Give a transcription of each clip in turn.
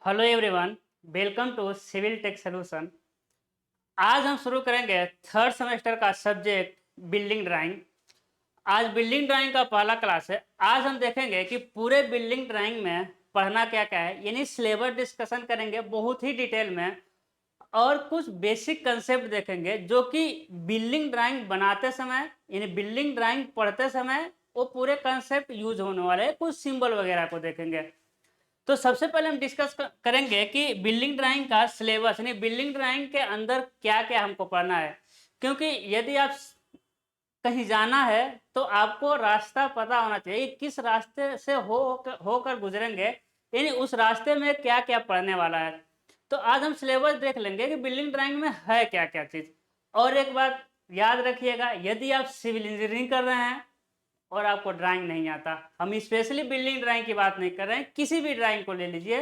Hello everyone, welcome to civil tech solution. आज हम शुरू करेंगे थर्ड सेमेस्टर का सब्जेक्ट बिल्डिंग ड्राइंग। आज बिल्डिंग ड्राइंग का पहला क्लास है। आज हम देखेंगे कि पूरे बिल्डिंग ड्राइंग में पढ़ना क्या क्या है, यानी सिलेबस डिस्कशन करेंगे बहुत ही डिटेल में, और कुछ बेसिक कंसेप्ट देखेंगे जो कि बिल्डिंग ड्राइंग बनाते समय यानी बिल्डिंग ड्राइंग पढ़ते समय वो पूरे कंसेप्ट यूज होने वाले हैं। कुछ सिंबल वगैरह को देखेंगे। तो सबसे पहले हम डिस्कस करेंगे कि बिल्डिंग ड्राइंग का सिलेबस यानी बिल्डिंग ड्राइंग के अंदर क्या क्या हमको पढ़ना है, क्योंकि यदि आप कहीं जाना है तो आपको रास्ता पता होना चाहिए, किस रास्ते से होकर गुजरेंगे, यानी उस रास्ते में क्या क्या पढ़ने वाला है। तो आज हम सिलेबस देख लेंगे कि बिल्डिंग ड्राइंग में है क्या क्या चीज। और एक बात याद रखिएगा, यदि आप सिविल इंजीनियरिंग कर रहे हैं और आपको ड्राइंग नहीं आता, हम स्पेशली बिल्डिंग ड्राइंग की बात नहीं कर रहे हैं, किसी भी ड्राइंग को ले लीजिए।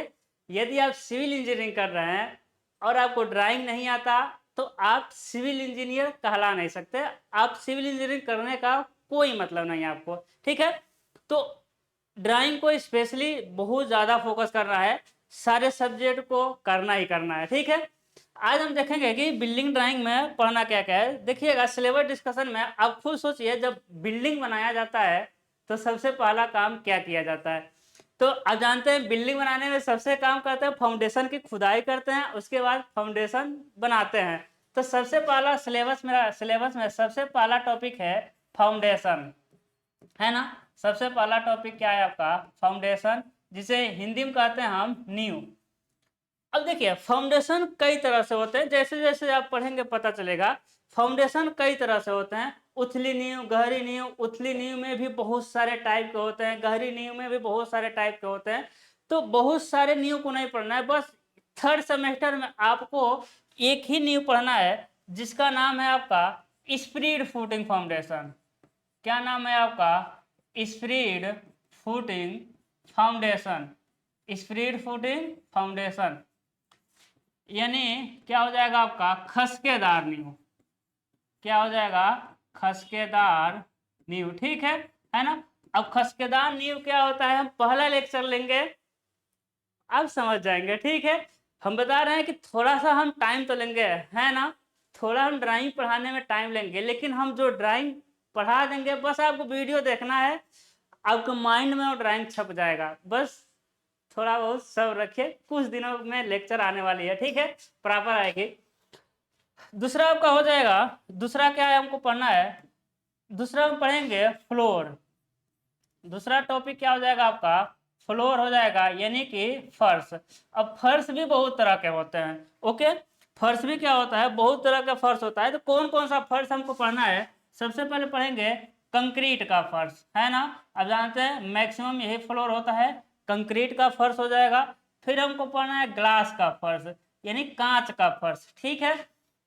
यदि आप सिविल इंजीनियरिंग कर रहे हैं और आपको ड्राइंग नहीं आता तो आप सिविल इंजीनियर कहला नहीं सकते। आप सिविल इंजीनियरिंग करने का कोई मतलब नहीं है आपको, ठीक है। तो ड्राइंग को स्पेशली बहुत ज़्यादा फोकस करना है, सारे सब्जेक्ट को करना ही करना है, ठीक है। आज हम देखेंगे कि बिल्डिंग ड्राइंग में पढ़ना क्या क्या है। देखिएगा सिलेबस डिस्कशन में आप खुद सोचिए, जब बिल्डिंग बनाया जाता है तो सबसे पहला काम क्या किया जाता है। तो आप जानते हैं बिल्डिंग बनाने में सबसे काम करते हैं फाउंडेशन की खुदाई करते हैं, उसके बाद फाउंडेशन बनाते हैं। तो सबसे पहला सिलेबस में सबसे पहला टॉपिक है फाउंडेशन, है ना। सबसे पहला टॉपिक क्या है आपका, फाउंडेशन, जिसे हिंदी में कहते हैं हम नींव। अब देखिए फाउंडेशन कई तरह से होते हैं, जैसे जैसे आप पढ़ेंगे पता चलेगा। फाउंडेशन कई तरह से होते हैं, उथली नींव, गहरी नींव। उथली नींव में भी बहुत सारे टाइप के होते हैं, गहरी नींव में भी बहुत सारे टाइप के होते हैं। तो बहुत सारे नींव को नहीं पढ़ना है, बस थर्ड सेमेस्टर में आपको एक ही नींव पढ़ना है, जिसका नाम है आपका स्प्रीड फुटिंग फाउंडेशन। क्या नाम है आपका, spread footing foundation. Spread footing foundation यानी क्या हो जाएगा आपका, खसकेदार नींव। क्या हो जाएगा, खसकेदार नींव, ठीक है ना। अब खसकेदार नींव क्या होता है, हम पहला लेक्चर लेंगे, आप समझ जाएंगे, ठीक है। हम बता रहे हैं कि थोड़ा सा हम टाइम तो लेंगे, है ना। थोड़ा हम ड्राइंग पढ़ाने में टाइम लेंगे, लेकिन हम जो ड्राइंग पढ़ा देंगे बस आपको वीडियो देखना है, आपके माइंड में वो ड्राइंग छप जाएगा। बस थोड़ा बहुत सब रखिए, कुछ दिनों में लेक्चर आने वाली है, ठीक है, प्रॉपर आएगी। दूसरा आपका हो जाएगा, दूसरा क्या है हमको पढ़ना है, दूसरा हम पढ़ेंगे फ्लोर। दूसरा टॉपिक क्या हो जाएगा आपका, फ्लोर हो जाएगा, यानी कि फर्श। अब फर्श भी बहुत तरह के होते हैं, ओके। फर्श भी क्या होता है, बहुत तरह का फर्श होता है। तो कौन कौन सा फर्श हमको पढ़ना है, सबसे पहले पढ़ेंगे कंक्रीट का फर्श, है ना। अब जानते हैं मैक्सिमम यही फ्लोर होता है, कंक्रीट का फर्श हो जाएगा। फिर हमको पढ़ना है ग्लास का फर्श, यानी कांच का फर्श, ठीक है।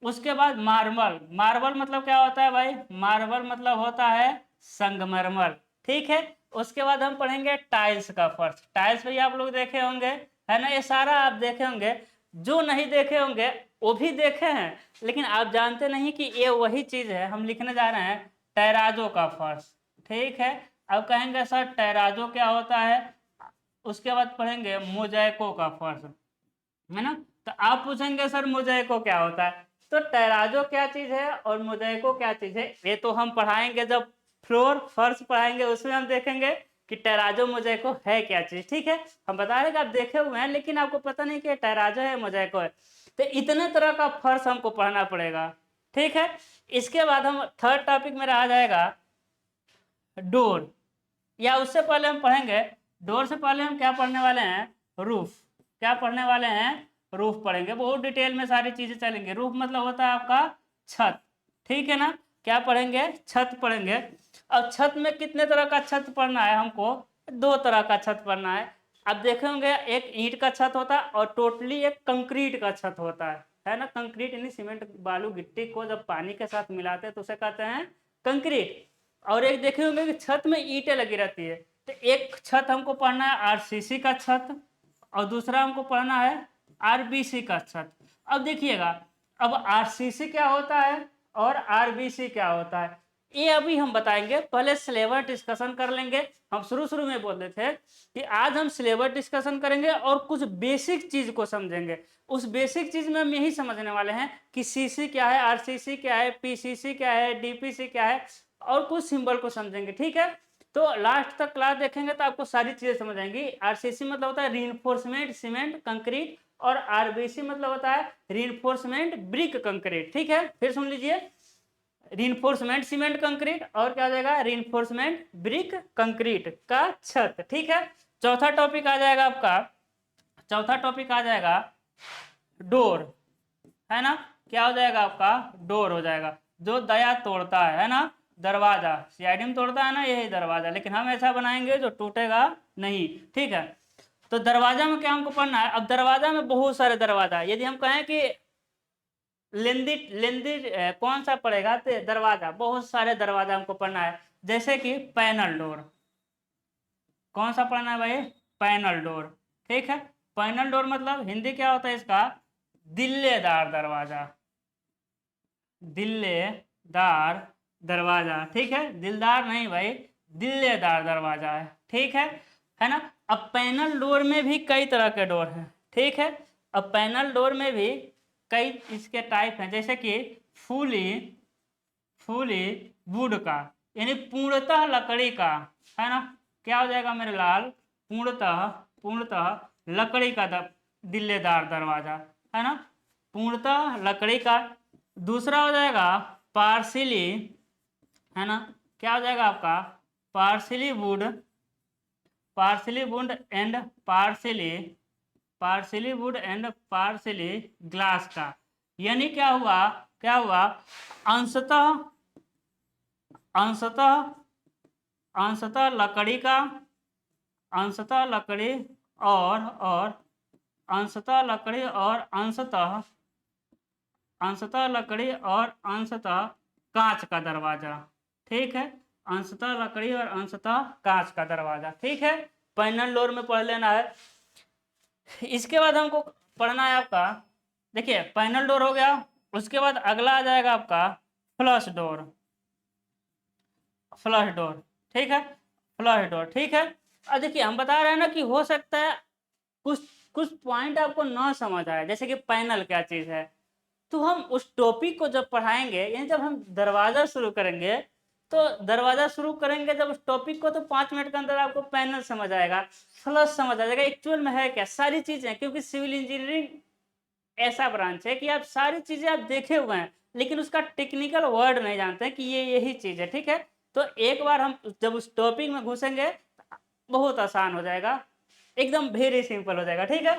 उसके बाद मार्बल। मार्बल मतलब क्या होता है भाई, मार्बल मतलब होता है संगमरमर, ठीक है। उसके बाद हम पढ़ेंगे टाइल्स का फर्श। टाइल्स भी आप लोग देखे होंगे, है ना, ये सारा आप देखे होंगे। जो नहीं देखे होंगे वो भी देखे हैं, लेकिन आप जानते नहीं कि ये वही चीज है। हम लिखने जा रहे हैं टैराजो का फर्श, ठीक है। अब कहेंगे सर टैराजो क्या होता है, उसके बाद पढ़ेंगे मोजैको का फर्श, है ना। तो आप पूछेंगे सर मोजैको क्या होता है, तो टैराजो क्या चीज है और मोजैको क्या चीज है, ये तो हम पढ़ाएंगे जब फ्लोर फर्श पढ़ाएंगे, उसमें हम देखेंगे कि टैराजो मोजैको है क्या चीज, ठीक है। हम बता रहे कि आप देखे हुए हैं, लेकिन आपको पता नहीं कि टैराजो है मोजैको है। तो इतने तरह का फर्श हमको पढ़ना पड़ेगा, ठीक है। इसके बाद हम थर्ड टॉपिक मेरा आ जाएगा डोर, या उससे पहले हम पढ़ेंगे, डोर से पहले हम क्या पढ़ने वाले हैं, रूफ। क्या पढ़ने वाले हैं, रूफ पढ़ेंगे, बहुत डिटेल में सारी चीजें चलेंगे। रूफ मतलब होता है आपका छत, ठीक है ना। क्या पढ़ेंगे, छत पढ़ेंगे। अब छत में कितने तरह का छत पढ़ना है हमको, दो तरह का छत पढ़ना है। अब देखे होंगे एक ईंट का छत होता है और टोटली एक कंक्रीट का छत होता है ना। कंक्रीट यानी सीमेंट बालू गिट्टी को जब पानी के साथ मिलाते हैं तो उसे कहते हैं कंक्रीट। और एक देखे होंगे कि छत में ईंटें लगी रहती है। तो एक छत हमको पढ़ना है आरसीसी का छत, और दूसरा हमको पढ़ना है आरबीसी का छत। अब देखिएगा, अब आरसीसी क्या होता है और आरबीसी क्या होता है, ये अभी हम बताएंगे, पहले सिलेबस डिस्कशन कर लेंगे। हम शुरू शुरू में बोल रहे थे कि आज हम सिलेबस डिस्कशन करेंगे और कुछ बेसिक चीज को समझेंगे। उस बेसिक चीज में हम यही समझने वाले हैं कि सीसी क्या है, आरसीसी क्या है, पीसीसी क्या है, डीपीसी क्या है, और कुछ सिंबल को समझेंगे। ठीक है, तो लास्ट तक क्लास देखेंगे तो आपको सारी चीजें समझ आएंगी। आरसीसी मतलब होता है रीइंफोर्समेंट सीमेंट कंक्रीट, और आरबीसी मतलब होता है रीइंफोर्समेंट ब्रिक कंक्रीट। ठीक है, फिर सुन लीजिए, रीइंफोर्समेंट सीमेंट कंक्रीट, और क्या हो जाएगा, रीइंफोर्समेंट ब्रिक कंक्रीट का छत। ठीक है, चौथा टॉपिक आ जाएगा आपका, चौथा टॉपिक आ जाएगा डोर, है ना। क्या हो जाएगा आपका, डोर हो जाएगा, जो दया तोड़ता है ना। दरवाजा सीआईडी में तोड़ता है ना, यही दरवाजा, लेकिन हम ऐसा बनाएंगे जो टूटेगा नहीं। ठीक है, तो दरवाजा में क्या हमको पढ़ना है। अब दरवाजा में बहुत सारे दरवाजा, यदि हम कहें कि लेंदी लेंदी कौन सा पड़ेगा, तो दरवाजा, बहुत सारे दरवाजा हमको पढ़ना है। जैसे कि पैनल डोर, कौन सा पढ़ना है भाई, पैनल डोर। ठीक है, पैनल डोर मतलब हिंदी क्या होता है इसका, दिल्लेदार दरवाजा, दिल्लेदार दरवाजा। ठीक है, दिलदार नहीं भाई, दिल्लेदार दरवाजा है। ठीक है ना। अब पैनल डोर में भी कई तरह के डोर हैं। ठीक है, अब पैनल डोर में भी कई इसके टाइप हैं, जैसे कि फुली फुली वुड का, यानी पूर्णतः लकड़ी का, है ना। क्या हो जाएगा मेरे लाल, पूर्णतः पूर्णतः लकड़ी का दिल्लेदार दरवाजा, है ना, पूर्णतः लकड़ी का। दूसरा हो जाएगा पार्सिली, है ना। क्या हो जाएगा आपका, partially wood, partially wood and partially, partially wood and partially glass का। यानी क्या हुआ, क्या हुआ, अंशतः अंशतः अंशतः लकड़ी का, अंशतः लकड़ी और अंशतः लकड़ी और अंशतः लकड़ी और अंशतः कांच का दरवाजा। ठीक है, अंशतः लकड़ी और अंशतः कांच का दरवाजा। ठीक है, पैनल डोर में पढ़ लेना है। इसके बाद हमको पढ़ना है आपका, देखिए पैनल डोर हो गया, उसके बाद अगला आ जाएगा आपका फ्लश डोर, फ्लश डोर। ठीक है, फ्लश डोर। ठीक है, अब देखिए हम बता रहे हैं ना कि हो सकता है कुछ कुछ पॉइंट आपको ना समझ आए, जैसे कि पैनल क्या चीज है। तो हम उस टॉपिक को जब पढ़ाएंगे, यानी जब हम दरवाजा शुरू करेंगे, तो दरवाजा शुरू करेंगे जब उस टॉपिक को, तो 5 मिनट के अंदर आपको पैनल समझ आएगा, फ्लश समझ आ जाएगा, एक्चुअल में है क्या, सारी चीजें। क्योंकि सिविल इंजीनियरिंग ऐसा ब्रांच है कि आप सारी चीजें आप देखे हुए हैं, लेकिन उसका टेक्निकल वर्ड नहीं जानते हैं कि ये यही चीज है। ठीक है, तो एक बार हम जब उस टॉपिक में घुसेंगे, बहुत आसान हो जाएगा, एकदम वेरी सिंपल हो जाएगा। ठीक है,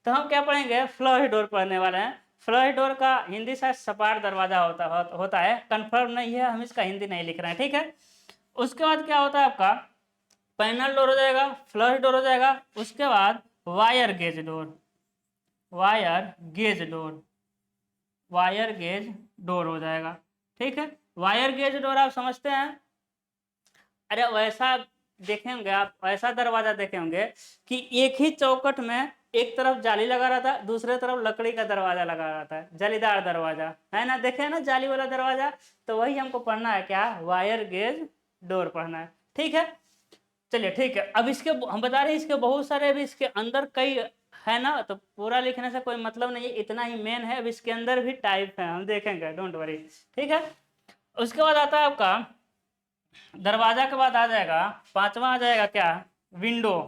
तो हम क्या पढ़ेंगे, फ्लश डोर पढ़ने वाले हैं। फ्लश डोर का हिंदी शायद सपाट दरवाजा होता है, कंफर्म नहीं है, हम इसका हिंदी नहीं लिख रहे हैं। ठीक है, उसके बाद क्या होता है आपका, पैनल डोर हो जाएगा, फ्लश डोर हो जाएगा, उसके बाद wire gauge door, wire gauge door, wire gauge door हो जाएगा। ठीक है, वायर गेज डोर आप समझते हैं, अरे वैसा देखे होंगे आप, वैसा दरवाजा देखे होंगे कि एक ही चौकट में एक तरफ जाली लगा रहा था, दूसरे तरफ लकड़ी का दरवाजा लगा रहा था, जालीदार दरवाजा, है ना, देखे ना जाली वाला दरवाजा। तो वही हमको पढ़ना है, क्या, वायर गेज डोर पढ़ना है। ठीक है, चलिए ठीक है। अब इसके हम बता रहे हैं, इसके बहुत सारे, अभी इसके अंदर कई है ना, तो पूरा लिखने से कोई मतलब नहीं है, इतना ही मेन है। अब इसके अंदर भी टाइप है, हम देखेंगे, डोंट वरी। ठीक है, उसके बाद आता है आपका, दरवाजा के बाद आ जाएगा, पांचवा आ जाएगा क्या, विंडो।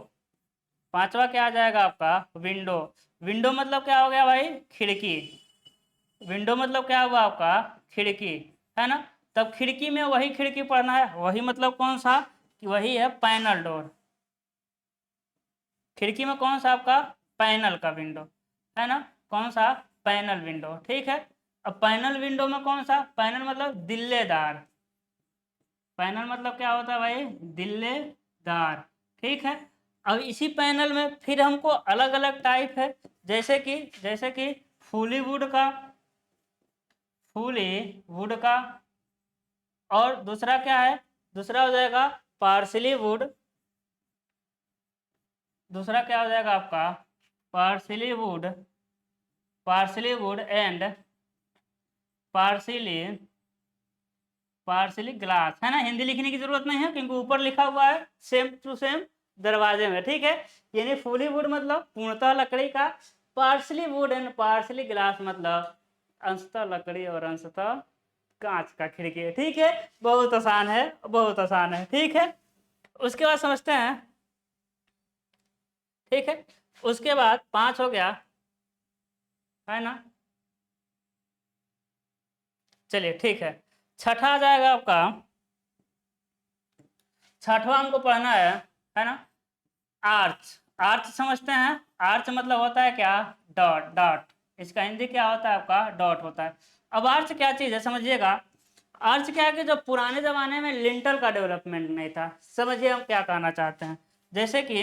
पांचवा क्या आ जाएगा आपका, विंडो। विंडो मतलब क्या हो गया भाई, खिड़की। विंडो मतलब क्या हुआ आपका, खिड़की, है ना। तब खिड़की में वही खिड़की पढ़ना है, वही मतलब कौन सा, कि वही है पैनल डोर। खिड़की में कौन सा आपका, पैनल का विंडो, है ना, कौन सा, पैनल विंडो। ठीक है, अब पैनल विंडो में कौन सा, पैनल मतलब दिल्लेदार, पैनल मतलब क्या होता है भाई, दिल्लेदार। ठीक है, अब इसी पैनल में फिर हमको अलग अलग टाइप है, जैसे कि फुली वुड का, फुली वुड का, और दूसरा क्या है, दूसरा हो जाएगा पार्सली वुड, दूसरा क्या हो जाएगा आपका, partially wood, partially wood and partially partially glass, है ना। हिंदी लिखने की जरूरत नहीं है क्योंकि ऊपर लिखा हुआ है सेम टू सेम दरवाजे में, ठीक है। यानी फुली वुड मतलब पूर्णतः लकड़ी का, partially would and partially glass मतलब अंशतः लकड़ी और अंशतः कांच का खिड़की है, ठीक है। बहुत आसान है, बहुत आसान है, ठीक है। उसके बाद समझते हैं, ठीक है। उसके बाद 5 हो गया, है ना। चलिए ठीक है, छठा आ जाएगा आपका, छठवां हमको पढ़ना है ना। आर्च, आर्च समझते हैं। आर्च मतलब होता है क्या, डॉट, डॉट। इसका हिंदी क्या होता है आपका, डॉट होता है। अब आर्च क्या चीज़ है समझिएगा। आर्च क्या है कि जब पुराने ज़माने में लिंटल का डेवलपमेंट नहीं था, समझिए हम क्या कहना चाहते हैं। जैसे कि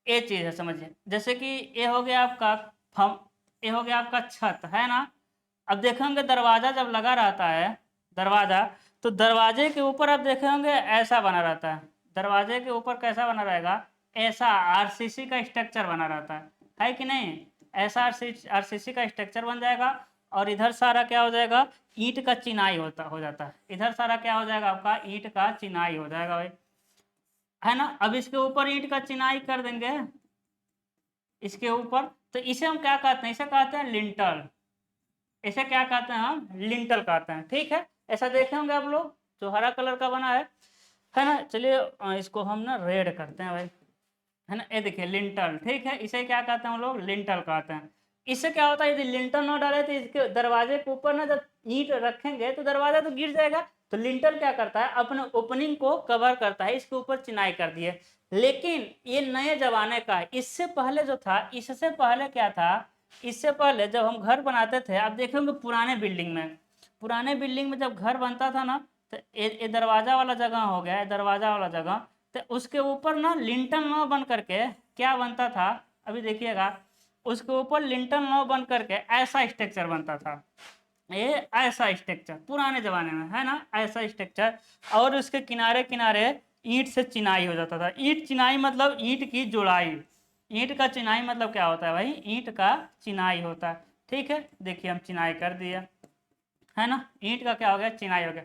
ये चीज़ है, समझिए, जैसे कि ये हो गया आपका ये हो गया आपका छत, है ना। अब देखेंगे दरवाज़ा जब लगा रहता है, दरवाज़ा, तो दरवाजे के ऊपर आप देखे होंगे ऐसा बना रहता है। दरवाजे के ऊपर कैसा बना रहेगा, ऐसा आरसीसी का स्ट्रक्चर बना रहता है कि नहीं। ऐसा आरसीसी का स्ट्रक्चर बन जाएगा और इधर सारा क्या हो जाएगा, ईंट का चिनाई हो जाता है। इधर सारा क्या हो जाएगा आपका, ईंट का चिनाई हो जाएगा भाई, है ना। अब इसके ऊपर ईंट का चिनाई कर देंगे इसके ऊपर, तो इसे हम क्या कहते हैं, इसे कहते हैं लिंटल। इसे क्या कहते हैं हम, लिंटल कहते हैं, ठीक है। ऐसा देखे होंगे आप लोग, जो हरा कलर का बना है ना। चलिए इसको हम ना रेड करते हैं भाई, है ना। ये देखिए लिंटल, ठीक है। इसे क्या कहते हैं हम लोग, लिंटल कहते हैं। इससे क्या होता है, यदि लिंटल ना डाले तो इसके दरवाजे के ऊपर ना जब ईंट रखेंगे तो दरवाजा तो गिर जाएगा। तो लिंटल क्या करता है, अपने ओपनिंग को कवर करता है, इसके ऊपर चिनाई कर दिए। लेकिन ये नए जमाने का है। इससे पहले जो था, इससे पहले क्या था, इससे पहले जब हम घर बनाते थे, आप देखेंगे पुराने बिल्डिंग में, पुराने बिल्डिंग में जब घर बनता था ना, तो ये दरवाजा वाला जगह हो गया, दरवाजा वाला जगह, तो उसके ऊपर ना लिंटल न बन करके क्या बनता था, अभी देखिएगा, उसके ऊपर लिंटल न बन करके ऐसा स्ट्रक्चर बनता था। ये ऐसा स्ट्रक्चर पुराने जमाने में, है ना, ऐसा स्ट्रक्चर। और उसके किनारे किनारे ईंट से चिनाई हो जाता था। ईंट चिनाई मतलब ईंट की जोड़ाई। ईंट का चिनाई मतलब क्या होता है भाई, ईंट का चिनाई होता है, ठीक है। देखिए हम चिनाई कर दिया, है ना। ईंट का क्या हो गया, चिनाई हो गया।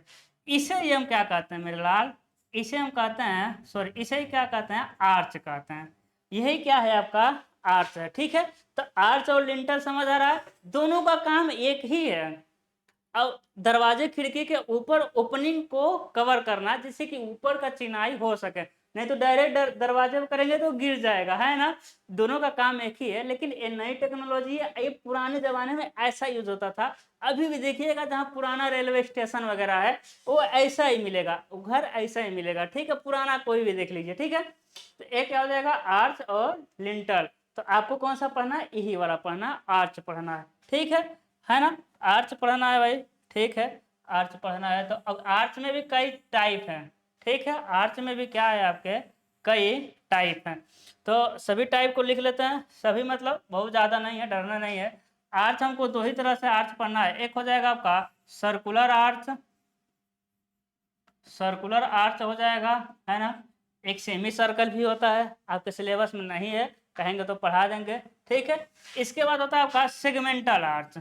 इसे ये हम क्या कहते हैं मेरे लाल, इसे हम कहते हैं, सॉरी, इसे ही क्या कहते हैं, आर्च कहते हैं। यही क्या है आपका, आर्च है, ठीक है। तो आर्च और लिंटर समझ आ रहा है, दोनों का काम एक ही है। अब दरवाजे खिड़की के ऊपर ओपनिंग को कवर करना, जिससे कि ऊपर का चिनाई हो सके, नहीं तो डायरेक्ट दरवाजे में करेंगे तो गिर जाएगा, है ना। दोनों का काम एक ही है। लेकिन ये नई टेक्नोलॉजी है, ये पुराने जमाने में ऐसा यूज होता था। अभी भी देखिएगा जहाँ पुराना रेलवे स्टेशन वगैरह है, वो ऐसा ही मिलेगा, वो घर ऐसा ही मिलेगा, ठीक है। पुराना कोई भी देख लीजिए, ठीक है। तो एक क्या हो जाएगा, आर्च और लिंटर। तो आपको कौन सा पढ़ना है, यही वाला पढ़ना है, आर्च पढ़ना है, ठीक है ना। आर्च पढ़ना है भाई, ठीक है। आर्च पढ़ना है। तो अब आर्च में भी कई टाइप हैं, ठीक है। आर्च में भी क्या है आपके, कई टाइप हैं। तो सभी टाइप को लिख लेते हैं, सभी मतलब बहुत ज़्यादा नहीं है, डरना नहीं है। आर्च हमको दो ही तरह से आर्च पढ़ना है। एक हो जाएगा आपका सर्कुलर आर्च, सर्कुलर आर्च हो जाएगा, है ना। एक सेमी सर्कल भी होता है, आपके सिलेबस में नहीं है, कहेंगे तो पढ़ा देंगे, ठीक है। इसके बाद होता है आपका सेगमेंटल आर्च।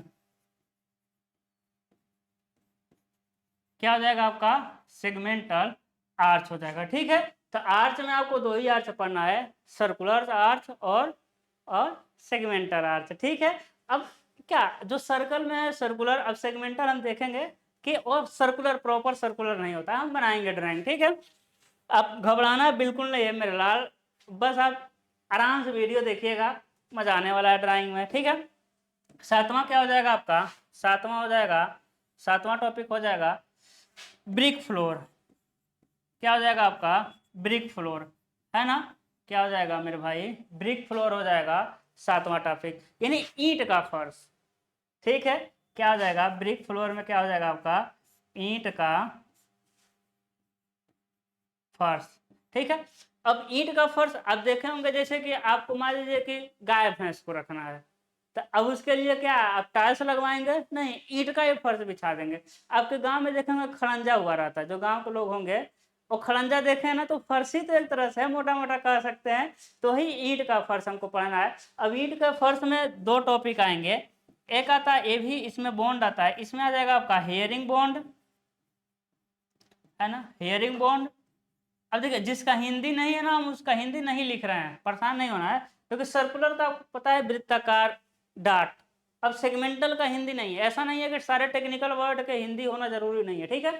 क्या हो जाएगा आपका, सेगमेंटल आर्च हो जाएगा, ठीक है। तो आर्च में आपको दो ही आर्च पढ़ना है, सर्कुलर आर्च और सेगमेंटल आर्च, ठीक है। अब क्या जो सर्कल में है सर्कुलर, अब सेगमेंटल हम देखेंगे कि वो सर्कुलर प्रॉपर सर्कुलर नहीं होता, हम बनाएंगे ड्राइंग, ठीक है। आप घबराना बिल्कुल नहीं है मेरे लाल, बस आप आराम से वीडियो देखिएगा, मजा आने वाला है ड्राइंग में, ठीक है। सातवां क्या हो जाएगा आपका, सातवां हो जाएगा, सातवां टॉपिक हो जाएगा ब्रिक फ्लोर। क्या हो जाएगा आपका, ब्रिक फ्लोर, है ना। क्या हो जाएगा मेरे भाई, ब्रिक फ्लोर हो जाएगा सातवां टॉपिक, यानी ईंट का फर्श, ठीक है। क्या हो जाएगा, ब्रिक फ्लोर में क्या हो जाएगा आपका, ईंट का फर्श, ठीक है। अब ईंट का फर्श आप देखे होंगे, जैसे कि आपको मान लीजिए कि गाय भैंस को रखना है, तो अब उसके लिए क्या आप टाइल्स लगवाएंगे, नहीं, ईंट का ही फर्श बिछा देंगे। आपके गांव में देखेंगे खड़ंजा हुआ रहता है, जो गांव के लोग होंगे वो खड़ंजा देखे हैं ना, तो फर्श ही तो एक तरह से मोटा मोटा कह सकते हैं, तो ही ईंट का फर्श हमको पढ़ना है। अब ईंट का फर्श में दो टॉपिक आएंगे, एक आता है ये भी, इसमें बॉन्ड आता है, इसमें आ जाएगा आपका हेयरिंग बॉन्ड, है ना, हेयरिंग बॉन्ड। अब देखिए जिसका हिंदी नहीं है ना, हम उसका हिंदी नहीं लिख रहे हैं, परेशान नहीं होना है, क्योंकि सर्कुलर का आपको पता है वृत्ताकार, डाट। अब सेगमेंटल का हिंदी नहीं है, ऐसा नहीं है कि सारे टेक्निकल वर्ड के हिंदी होना जरूरी नहीं है, ठीक है।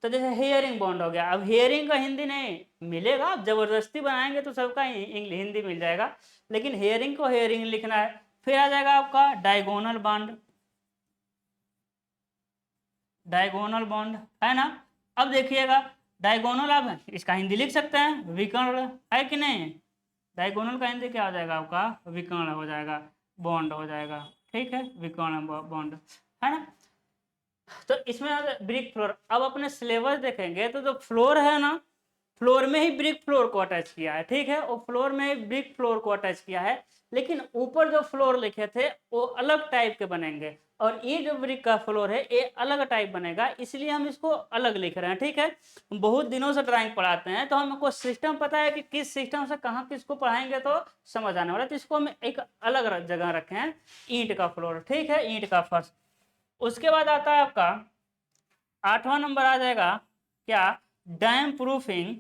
तो जैसे हेयरिंग बॉन्ड हो गया, अब हेयरिंग का हिंदी नहीं मिलेगा, आप जबरदस्ती बनाएंगे तो सबका हिंदी मिल जाएगा, लेकिन हेयरिंग को हेयरिंग लिखना है। फिर आ जाएगा आपका डायगोनल बॉन्ड, डायगोनल बॉन्ड, है ना। अब देखिएगा डायगोनल, आप इसका हिंदी लिख सकते हैं विकर्ण, है कि नहीं। डायगोनल का हिंदी क्या हो जाएगा आपका, विकर्ण हो जाएगा, बॉन्ड हो जाएगा, ठीक है, विकर्ण बॉन्ड, है ना। तो इसमें ब्रिक फ्लोर, अब अपने सिलेबस देखेंगे तो जो फ्लोर है ना, फ्लोर में ही ब्रिक फ्लोर को अटैच किया है, ठीक है, वो फ्लोर में ही ब्रिक फ्लोर को अटैच किया है, लेकिन ऊपर जो फ्लोर लिखे थे वो अलग टाइप के बनेंगे, और ये जो ब्रिक का फ्लोर है ये अलग टाइप बनेगा, इसलिए हम इसको अलग लिख रहे हैं, ठीक है। बहुत दिनों से ड्राइंग पढ़ाते हैं तो हमको सिस्टम पता है कि किस सिस्टम से कहाँ किसको पढ़ाएंगे तो समझ आने वाला, तो इसको हम एक अलग जगह रखे हैं, ईंट का फ्लोर, ठीक है, ईंट का फर्श। उसके बाद आता है आपका 8वां नंबर आ जाएगा क्या, डैम प्रूफिंग।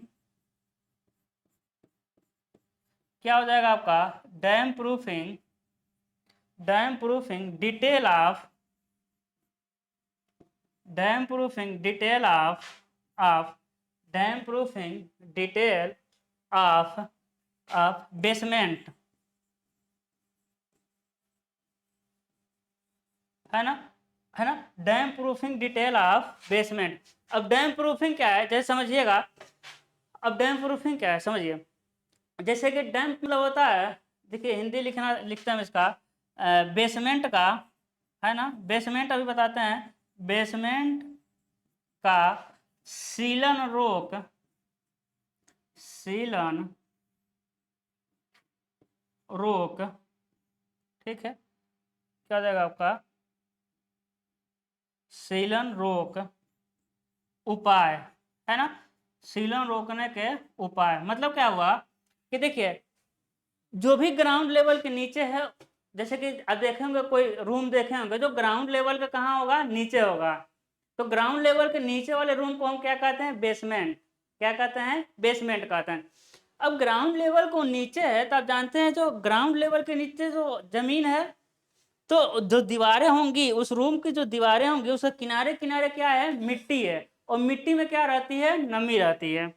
क्या हो जाएगा आपका, dam proofing, dam proofing detail of, dam proofing detail of dam proofing detail of basement, है ना, है ना, dam proofing detail of basement. अब डैम प्रूफिंग क्या है, जैसे समझिएगा, अब डैम प्रूफिंग क्या है समझिए, जैसे कि डैम मतलब होता है, देखिए हिंदी लिखना लिखते हैं इसका, बेसमेंट का, है ना, बेसमेंट अभी बताते हैं, बेसमेंट का सीलन रोक, सीलन रोक, ठीक है, क्या हो जाएगा आपका, सीलन रोक उपाय, है ना, सीलन रोकने के उपाय, मतलब क्या हुआ कि देखिए जो भी ग्राउंड लेवल के नीचे है, जैसे कि अब देखे होंगे कोई रूम देखे होंगे जो ग्राउंड लेवल का कहाँ होगा, नीचे होगा, तो ग्राउंड लेवल के नीचे वाले रूम को हम क्या कहते हैं, बेसमेंट, क्या कहते हैं, बेसमेंट कहते हैं। अब ग्राउंड लेवल को नीचे है तो आप जानते हैं जो ग्राउंड लेवल के नीचे जो जमीन है, तो जो दीवारें होंगी उस रूम की, जो दीवारें होंगी उसके किनारे किनारे क्या है, मिट्टी है, और मिट्टी में क्या रहती है, नमी रहती है,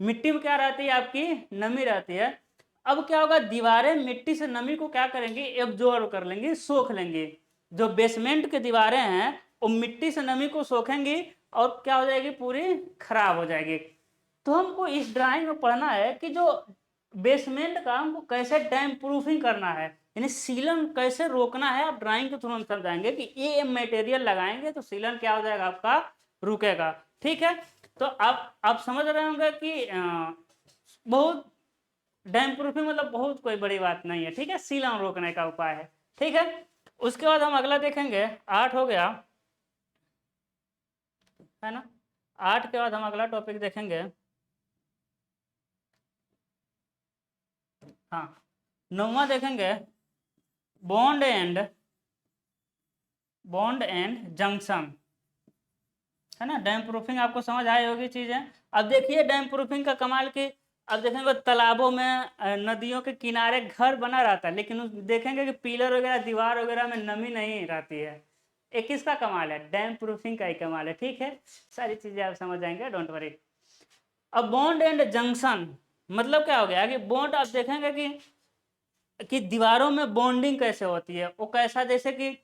मिट्टी में क्या रहती है आपकी, नमी रहती है। अब क्या होगा, दीवारें मिट्टी से नमी को क्या करेंगी, एब्जॉर्ब कर लेंगी, सोख लेंगी, जो बेसमेंट की दीवारें हैं वो मिट्टी से नमी को सोखेंगी और क्या हो जाएगी, पूरी खराब हो जाएगी। तो हमको इस ड्राइंग में पढ़ना है कि जो बेसमेंट का हमको कैसे डैम प्रूफिंग करना है, यानी सीलन कैसे रोकना है, आप ड्राइंग के थ्रू हम समझाएंगे कि ये मटेरियल लगाएंगे तो सीलन क्या हो जाएगा आपका, रुकेगा, ठीक है। तो आप समझ रहे होंगे कि बहुत डैम प्रूफिंग मतलब बहुत कोई बड़ी बात नहीं है, ठीक है, सीलन रोकने का उपाय है, ठीक है। उसके बाद हम अगला देखेंगे, 8 हो गया, है ना, 8 के बाद हम अगला टॉपिक देखेंगे, हाँ 9वां देखेंगे, bond and, bond and junction, है ना। डैम प्रूफिंग आपको समझ आई होगी चीजें। अब देखिए डैम प्रूफिंग का कमाल की, अब देखेंगे तालाबों में, नदियों के किनारे घर बना रहता है, लेकिन देखेंगे कि पिलर वगैरह दीवार वगैरह में नमी नहीं रहती है, एक किसका कमाल है, डैम प्रूफिंग का ही कमाल है, ठीक है, सारी चीजें आप समझ जाएंगे, डोंट वरी। अब बॉन्ड एंड जंक्शन मतलब क्या हो गया कि बॉन्ड, आप देखेंगे कि दीवारों में बॉन्डिंग कैसे होती है, वो कैसा, जैसे कि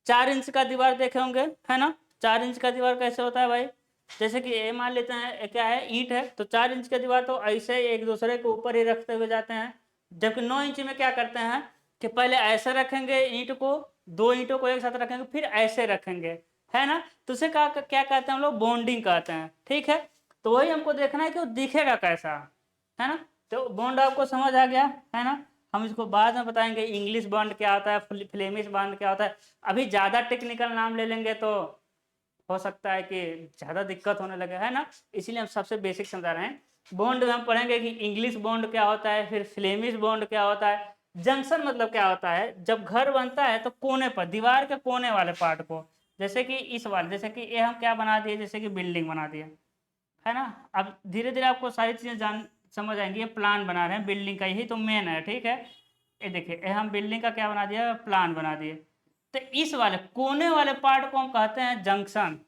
4 इंच का दीवार देखे होंगे, है ना, 4 इंच का दीवार कैसे होता है भाई, जैसे कि ये मान लेते हैं क्या है, ईंट है, तो 4 इंच का दीवार तो ऐसे एक दूसरे के ऊपर ही रखते हुए जाते हैं, जबकि 9 इंच में क्या करते हैं कि पहले ऐसे रखेंगे ईंट को, 2 ईंटों को एक साथ रखेंगे, फिर ऐसे रखेंगे, है ना, तो उसे क्या क्या कहते हैं हम लोग, बॉन्डिंग कहते हैं, ठीक है। तो वही हमको देखना है कि वो दिखेगा कैसा, है ना। तो बॉन्ड आपको समझ आ गया, है ना। हम इसको बाद में बताएंगे, इंग्लिश बॉन्ड क्या होता है, फ्लेमिश बॉन्ड क्या होता है, अभी ज़्यादा टेक्निकल नाम ले लेंगे तो हो सकता है कि ज़्यादा दिक्कत होने लगे, है ना, इसलिए हम सबसे बेसिक समझा रहे हैं। बॉन्ड में हम पढ़ेंगे कि इंग्लिश बॉन्ड क्या होता है, फिर फ्लेमिश बॉन्ड क्या होता है, जंक्शन मतलब क्या होता है, जब घर बनता है तो कोने पर, दीवार के कोने वाले पार्ट को, जैसे कि इस वाले, जैसे कि ये हम क्या बना दिए, जैसे कि बिल्डिंग बना दिए, है ना। अब धीरे धीरे आपको सारी चीज़ें जान समझ आएंगी। ये प्लान बना रहे हैं बिल्डिंग का, यही तो मेन है, ठीक है। ये देखिए, ये हम बिल्डिंग का क्या बना दिया, प्लान बना दिए। तो इस वाले कोने वाले पार्ट को हम कहते हैं जंक्शन।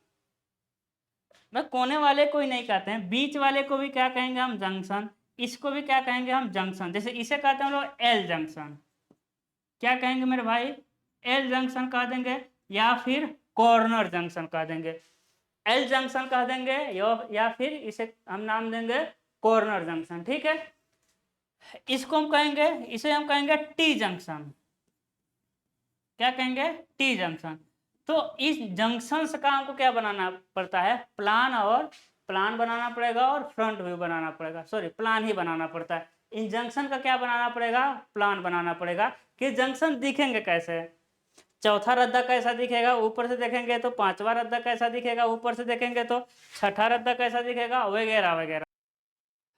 मैं कोने वाले को ही नहीं कहते हैं, बीच वाले को भी क्या कहेंगे हम, जंक्शन। इसको भी क्या कहेंगे हम, जंक्शन। जैसे इसे कहते हैं हम लोग एल जंक्शन। क्या कहेंगे मेरे भाई, एल जंक्शन कह देंगे, या फिर कॉर्नर जंक्शन कह देंगे। एल जंक्शन कह देंगे या फिर इसे हम नाम देंगे कॉर्नर जंक्शन, ठीक है। इसको हम कहेंगे, इसे हम कहेंगे टी जंक्शन। क्या कहेंगे, टी जंक्शन। तो इस जंक्शन का हमको क्या बनाना पड़ता है, प्लान, और प्लान बनाना पड़ेगा और फ्रंट व्यू बनाना पड़ेगा, सॉरी प्लान ही बनाना पड़ता है। इन जंक्शन का क्या बनाना पड़ेगा, प्लान बनाना पड़ेगा कि जंक्शन दिखेंगे कैसे। चौथा रद्दा कैसा दिखेगा ऊपर से देखेंगे तो, पांचवा रद्दा कैसा दिखेगा ऊपर से देखेंगे तो, छठा रद्दा कैसा दिखेगा, वगैरह वगैरह,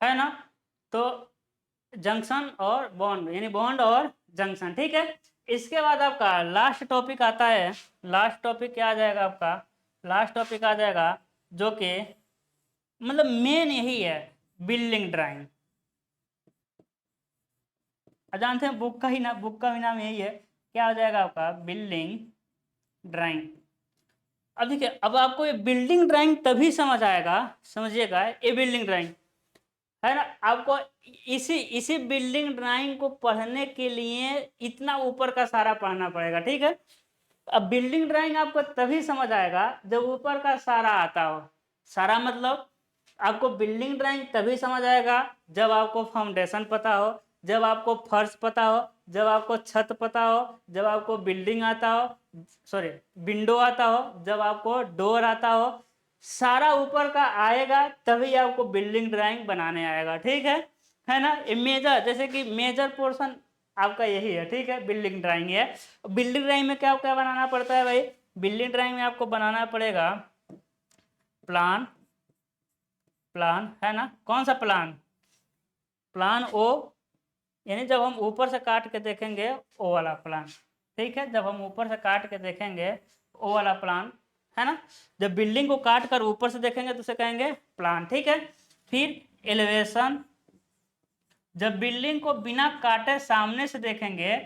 है ना। तो जंक्शन और बॉन्ड, यानी बॉन्ड और जंक्शन, ठीक है। इसके बाद आपका लास्ट टॉपिक आता है। लास्ट टॉपिक क्या आ जाएगा आपका, लास्ट टॉपिक आ जाएगा जो कि मतलब मेन यही है, बिल्डिंग ड्राइंग। जानते हैं बुक का ही ना, बुक का भी नाम यही है। क्या हो जाएगा आपका, बिल्डिंग ड्राइंग। अब देखिए, अब आपको ये बिल्डिंग ड्राइंग तभी समझ आएगा, समझिएगा, ये बिल्डिंग ड्राइंग है ना। आपको इसी इसी बिल्डिंग ड्राइंग को पढ़ने के लिए इतना ऊपर का सारा पढ़ना पड़ेगा, ठीक है। अब बिल्डिंग ड्राइंग आपको तभी समझ आएगा जब ऊपर का सारा आता हो। सारा मतलब आपको बिल्डिंग ड्राइंग तभी समझ आएगा जब आपको फाउंडेशन पता हो, जब आपको फर्श पता हो, जब आपको छत पता हो, जब आपको बिल्डिंग आता हो, सॉरी विंडो आता हो, जब आपको डोर आता हो। सारा ऊपर का आएगा तभी आपको बिल्डिंग ड्राइंग बनाने आएगा, ठीक है ना। ये मेजर, जैसे कि मेजर पोर्शन आपका यही है, ठीक है, बिल्डिंग ड्राइंग है। बिल्डिंग ड्राइंग में क्या क्या बनाना पड़ता है भाई, बिल्डिंग ड्राइंग में आपको बनाना पड़ेगा प्लान, प्लान है ना। कौन सा प्लान, प्लान ओ, यानी जब हम ऊपर से काट के देखेंगे ओ वाला प्लान, ठीक है। जब हम ऊपर से काट के देखेंगे ओ वाला प्लान, है ना। जब बिल्डिंग को काट कर ऊपर से देखेंगे तो उसे कहेंगे प्लान, ठीक है। फिर एलिवेशन, जब बिल्डिंग को बिना काटे सामने से देखेंगे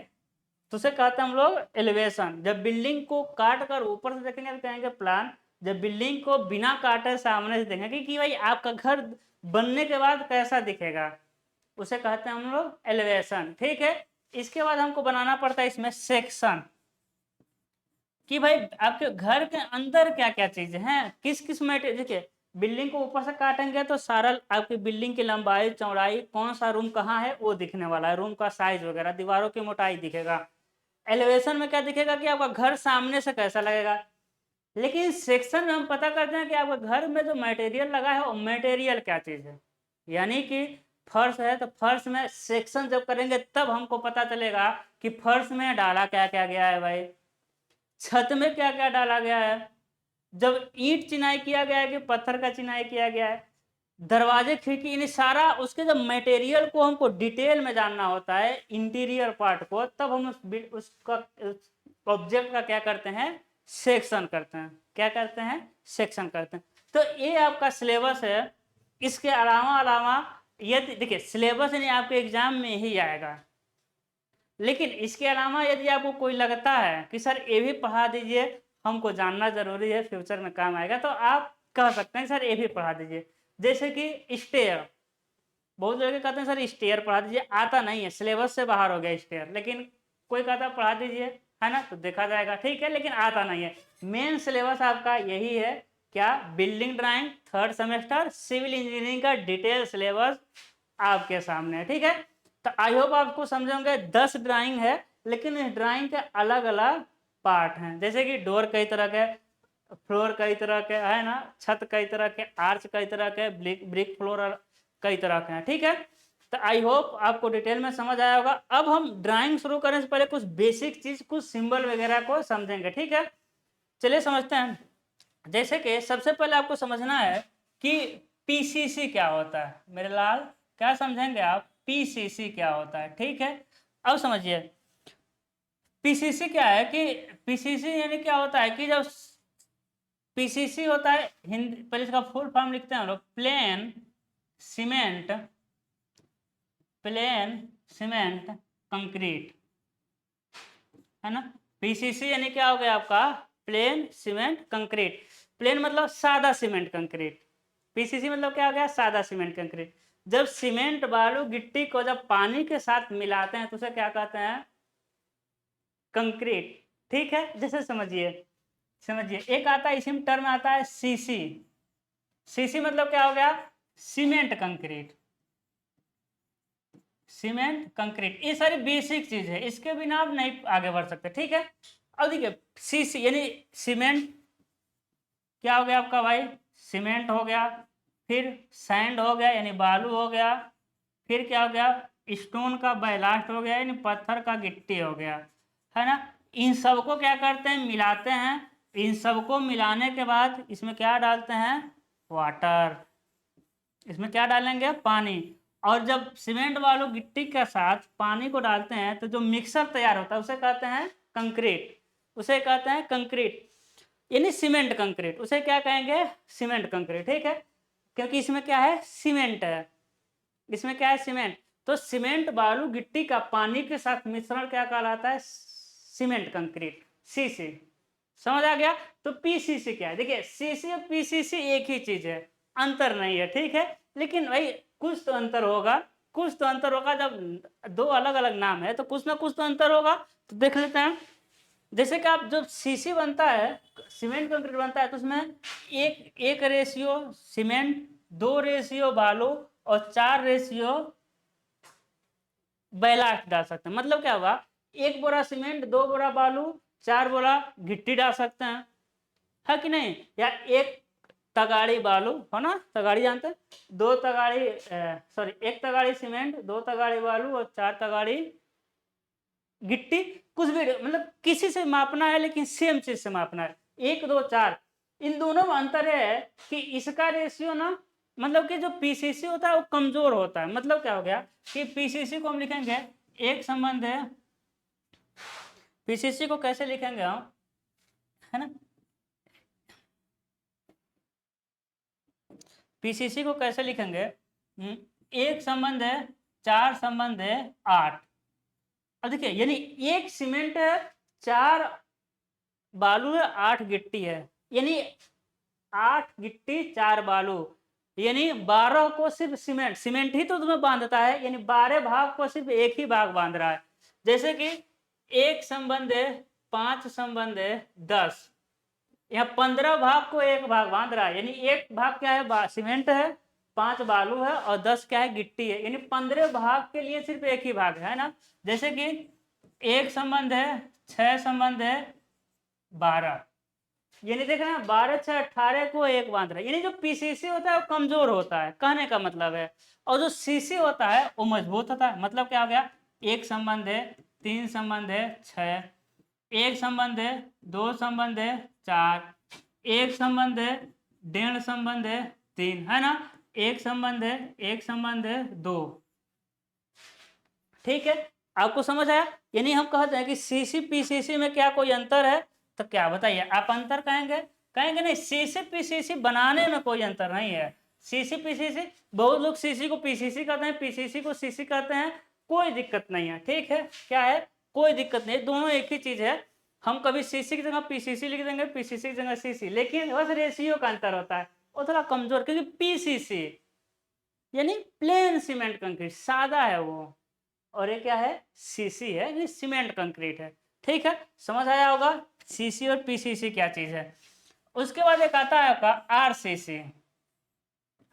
तो उसे कहते हैं हम लोग एलिवेशन। जब बिल्डिंग को काट कर ऊपर से देखेंगे तो कहेंगे प्लान। जब बिल्डिंग को बिना काटे सामने से देखेंगे कि भाई आपका घर बनने के बाद कैसा दिखेगा, उसे कहते हैं हम लोग एलिवेशन, ठीक है। इसके बाद हमको बनाना पड़ता है इसमें सेक्शन, कि भाई आपके घर के अंदर क्या क्या चीजें हैं, किस किस मटेरियल। देखिए, बिल्डिंग को ऊपर से काटेंगे तो सारा आपकी बिल्डिंग की लंबाई चौड़ाई, कौन सा रूम कहाँ है वो दिखने वाला है, रूम का साइज वगैरह, दीवारों की मोटाई दिखेगा। एलिवेशन में क्या दिखेगा कि आपका घर सामने से कैसा लगेगा। लेकिन सेक्शन में हम पता करते हैं कि आपके घर में जो मटेरियल लगा है वो मटेरियल क्या चीज है। यानी कि फर्श है तो फर्श में सेक्शन जब करेंगे तब हमको पता चलेगा कि फर्श में डाला क्या क्या गया है भाई, छत में क्या क्या डाला गया है, जब ईंट चिनाई किया गया है कि पत्थर का चिनाई किया गया है, दरवाजे खिड़की, यानी सारा उसके जब मटेरियल को हमको डिटेल में जानना होता है, इंटीरियर पार्ट को, तब हम उसका ऑब्जेक्ट का क्या करते हैं, सेक्शन करते हैं। क्या करते हैं, सेक्शन करते हैं। तो ये आपका सिलेबस है। इसके अलावा अलावा यदि देखिए, सिलेबस यानी आपके एग्जाम में ही आएगा, लेकिन इसके अलावा यदि आपको कोई लगता है कि सर ये भी पढ़ा दीजिए, हमको जानना जरूरी है, फ्यूचर में काम आएगा, तो आप कह सकते हैं सर ये भी पढ़ा दीजिए। जैसे कि स्टेयर, बहुत लोग कहते हैं सर स्टेयर पढ़ा दीजिए, आता नहीं है, सिलेबस से बाहर हो गया स्टेयर, लेकिन कोई कहता है पढ़ा दीजिए, है ना, तो देखा जाएगा, ठीक है, लेकिन आता नहीं है। मेन सिलेबस आपका यही है, क्या, building drawing third semester civil engineering का डिटेल सिलेबस आपके सामने है, ठीक है। तो आई होप आपको समझोगे, 10 ड्राइंग है, लेकिन इस ड्राइंग के अलग अलग पार्ट हैं। जैसे कि डोर कई तरह के, फ्लोर कई तरह के, है ना, छत कई तरह के, आर्च कई तरह के, ब्रिक फ्लोर कई तरह के हैं, ठीक है। तो आई होप आपको डिटेल में समझ आया होगा। अब हम ड्राइंग शुरू करने से पहले कुछ बेसिक चीज, कुछ सिंबल वगैरह को समझेंगे, ठीक है। चलिए समझते हैं। जैसे कि सबसे पहले आपको समझना है कि पीसीसी क्या होता है, मेरे लाल, क्या समझेंगे आप, पीसीसी क्या होता है, ठीक है। अब समझिए, पीसीसी क्या है कि पीसीसी यानी क्या होता है कि जब पीसीसी होता है हिंदी, पहले इसका फुल फॉर्म लिखते हैं हम लोग, प्लेन सीमेंट कंक्रीट, है ना। पीसीसी यानी क्या हो गया आपका, प्लेन सीमेंट कंक्रीट। प्लेन मतलब सादा सीमेंट कंक्रीट, पीसीसी मतलब क्या हो गया, सादा सीमेंट कंक्रीट। जब सीमेंट बालू गिट्टी को जब पानी के साथ मिलाते हैं तो उसे क्या कहते हैं, कंक्रीट। ठीक है, जैसे समझिए एक आता है, इसी में टर्म आता है सीसी। सीसी मतलब क्या हो गया, सीमेंट कंक्रीट, सीमेंट कंक्रीट। ये सारी बेसिक चीज है, इसके बिना आप नहीं आगे बढ़ सकते। ठीक है, अब देखिए सीसी यानी सीमेंट क्या हो गया आपका भाई, सीमेंट हो गया, फिर सैंड हो गया यानी बालू हो गया, फिर क्या हो गया, स्टोन का बैलास्ट हो गया यानी पत्थर का गिट्टी हो गया, है ना। इन सबको क्या करते हैं, मिलाते हैं। इन सबको मिलाने के बाद इसमें क्या डालते हैं, वाटर। इसमें क्या डालेंगे, पानी। और जब सीमेंट वालों गिट्टी के साथ पानी को डालते हैं तो जो मिक्सर तैयार होता है उसे कहते हैं कंक्रीट, उसे कहते हैं कंक्रीट यानी सीमेंट कंक्रीट। उसे क्या कहेंगे, सीमेंट कंक्रीट। ठीक है, क्योंकि इसमें क्या है, सीमेंट है, इसमें क्या है, सीमेंट। तो सीमेंट बालू गिट्टी का पानी के साथ मिश्रण क्या कहलाता है, सीमेंट कंक्रीट, सीसी। समझ आ गया। तो पीसीसी क्या है, देखिए सीसी और पीसीसी एक ही चीज है, अंतर नहीं है। ठीक है, लेकिन भाई कुछ तो अंतर होगा, कुछ तो अंतर होगा। जब दो अलग अलग नाम है तो कुछ ना कुछ तो अंतर होगा। तो देख लेते हैं, जैसे कि आप जब सीसी बनता है, सीमेंट कंक्रीट बनता है, तो उसमें एक रेशियो सीमेंट, 2 रेशियो बालू और 4 रेशियो बैलास्ट डाल सकते हैं। मतलब क्या होगा, 1 बोरा सीमेंट, 2 बोरा बालू, 4 बोरा गिट्टी डाल सकते हैं, है कि नहीं। या 1 तगाड़ी बालू, हो ना, तगाड़ी जानते हैं, 2 तगाड़ी सॉरी 1 तगाड़ी सीमेंट, 2 तगाड़ी बालू और 4 तगाड़ी गिट्टी। कुछ भी मतलब किसी से मापना है लेकिन सेम चीज से मापना है, 1 2 4। इन दोनों में अंतर है कि इसका रेशियो ना, मतलब कि जो पीसीसी होता है वो कमजोर होता है। मतलब क्या हो गया कि पीसीसी को हम लिखेंगे, एक संबंध है, पीसीसी को कैसे लिखेंगे हम, है ना, पीसीसी को कैसे लिखेंगे, एक संबंध है, 4 संबंध है, 8। अब देखिए यानी एक सीमेंट है, 4 बालू है, 8 गिट्टी है, यानी 8 गिट्टी 4 बालू, यानी 12 को सिर्फ सीमेंट, सीमेंट ही तो तुम्हें बांधता है, यानी 12 भाग को सिर्फ एक ही भाग बांध रहा है। जैसे कि एक संबंध है, 5 संबंध है, 10, यहाँ 15 भाग को एक भाग बांध रहा है, यानी एक भाग क्या है, सीमेंट है, 5 बालू है और 10 क्या है, गिट्टी है, यानी 15 भाग के लिए सिर्फ एक ही भाग है ना। जैसे कि एक संबंध है, 6 संबंध है, 12, यानी देख रहे हैं 12 6 18 को एक बांध रहा है। यानी जो पीसीसी होता है वो कमजोर होता है, कहने का मतलब है, और जो सीसी होता है वो मजबूत होता है। मतलब क्या हो गया, एक संबंध है, 3 संबंध है, 6, एक संबंध है, 2 संबंध है, 4, एक संबंध है, 1.5 संबंध है, 3, है ना, एक संबंध है, एक संबंध है, 2। ठीक है, आपको समझ आया। यानी हम कहते हैं कि सीसी पीसीसी में क्या कोई अंतर है, तो क्या बताइए आप, अंतर कहेंगे, कहेंगे नहीं। सीसी पीसीसी बनाने में कोई अंतर नहीं है। सीसी पीसीसी, बहुत लोग सीसी को पीसीसी कहते हैं, पीसीसी को सीसी कहते हैं, कोई दिक्कत नहीं है। ठीक है, क्या है, कोई दिक्कत नहीं, दोनों एक ही चीज है। हम कभी सीसी की जगह पीसीसी लिख देंगे, पीसीसी की जगह सीसी, लेकिन बस रेशियो का अंतर होता है, वो थोड़ा कमजोर, क्योंकि पीसीसी यानी प्लेन सीमेंट कंक्रीट, सादा है वो, और ये क्या है, सीसी है, ये सीमेंट कंक्रीट है। ठीक है, समझ आया होगा सीसी और पीसीसी क्या चीज है। उसके बाद एक आता है आपका आरसीसी।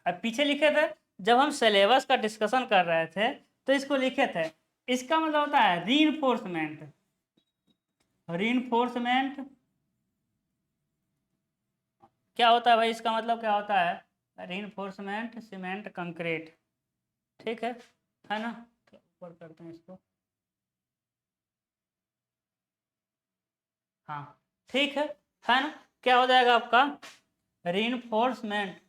अब पीछे लिखे थे जब हम सिलेबस का डिस्कशन कर रहे थे तो इसको लिखे थे, इसका मतलब होता है रीइंफोर्समेंट, रीइंफोर्समेंट क्या होता है भाई, इसका मतलब क्या होता है, रीइंफोर्समेंट सीमेंट कंक्रीट। ठीक है ना, तो ऊपर करते हैं इसको, हाँ ठीक है ना। क्या हो जाएगा आपका, reinforcement,